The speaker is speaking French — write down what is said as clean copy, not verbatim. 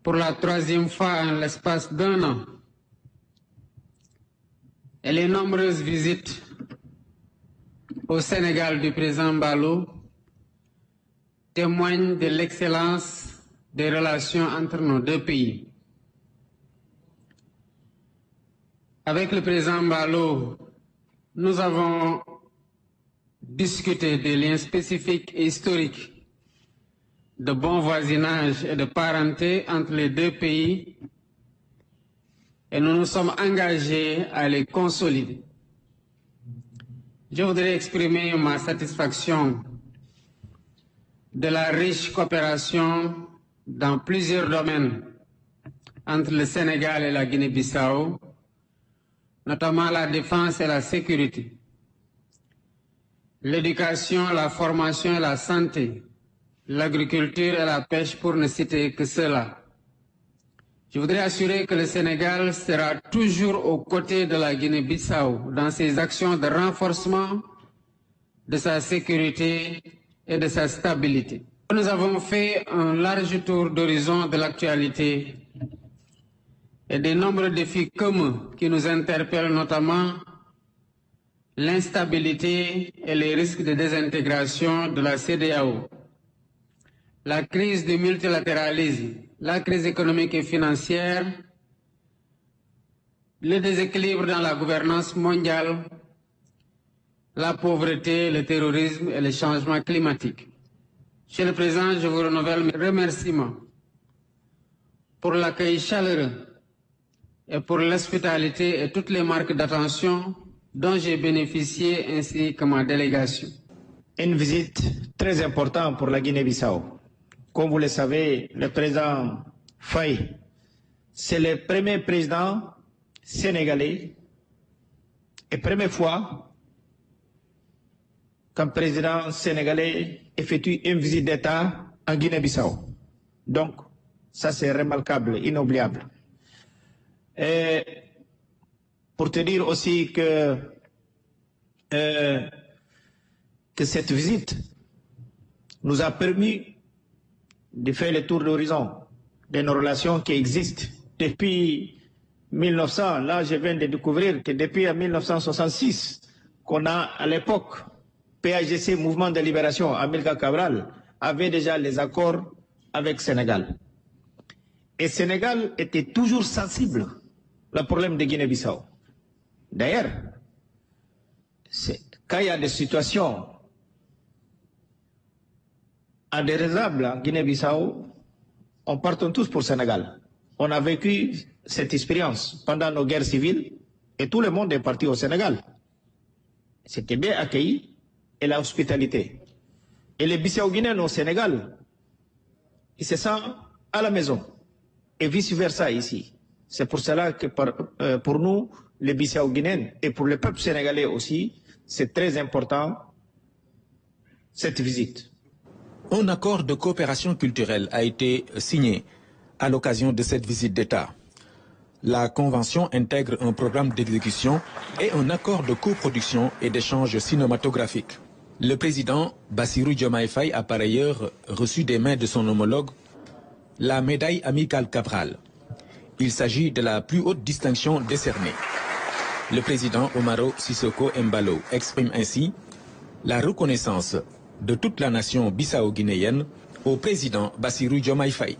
pour la troisième fois en l'espace d'un an. Et les nombreuses visites au Sénégal du président Barrow témoignent de l'excellence des relations entre nos deux pays. Avec le président Barrow, nous avons discuté des liens spécifiques et historiques de bon voisinage et de parenté entre les deux pays et nous nous sommes engagés à les consolider. Je voudrais exprimer ma satisfaction de la riche coopération dans plusieurs domaines entre le Sénégal et la Guinée-Bissau, notamment la défense et la sécurité, l'éducation, la formation et la santé, l'agriculture et la pêche pour ne citer que cela. Je voudrais assurer que le Sénégal sera toujours aux côtés de la Guinée-Bissau dans ses actions de renforcement de sa sécurité et de sa stabilité. Nous avons fait un large tour d'horizon de l'actualité et des nombreux défis communs qui nous interpellent, notamment l'instabilité et les risques de désintégration de la CEDEAO, la crise du multilatéralisme, la crise économique et financière, le déséquilibre dans la gouvernance mondiale, la pauvreté, le terrorisme et le changement climatique. Monsieur le Président, je vous renouvelle mes remerciements pour l'accueil chaleureux et pour l'hospitalité et toutes les marques d'attention dont j'ai bénéficié ainsi que ma délégation. Une visite très importante pour la Guinée-Bissau. Comme vous le savez, le président Faye, c'est le premier président sénégalais et première fois qu'un président sénégalais effectue une visite d'État en Guinée-Bissau. Donc, ça c'est remarquable, inoubliable. Et pour te dire aussi que cette visite nous a permis de faire le tour d'horizon de nos relations qui existent depuis 1900. Là, je viens de découvrir que depuis 1966, qu'on a à l'époque, PAGC, Mouvement de Libération, Amilcar Cabral, avait déjà les accords avec Sénégal. Et Sénégal était toujours sensible au problème de Guinée-Bissau. D'ailleurs, quand il y a des situations indésirables en Guinée-Bissau, on part tous pour le Sénégal. On a vécu cette expérience pendant nos guerres civiles et tout le monde est parti au Sénégal. C'était bien accueilli et la hospitalité. Et les Bissau-Guinéens au Sénégal, ils se sentent à la maison et vice-versa ici. C'est pour cela que pour nous, les Bissau-Guinéens et pour le peuple sénégalais aussi, c'est très important cette visite. Un accord de coopération culturelle a été signé à l'occasion de cette visite d'État. La convention intègre un programme d'exécution et un accord de coproduction et d'échange cinématographique. Le président Bassirou Diomaye Faye a par ailleurs reçu des mains de son homologue la médaille Amilcar Cabral. Il s'agit de la plus haute distinction décernée. Le président Umaro Sissoco Embalo exprime ainsi la reconnaissance de toute la nation bissau-guinéenne au président Bassirou Diomaye Faye.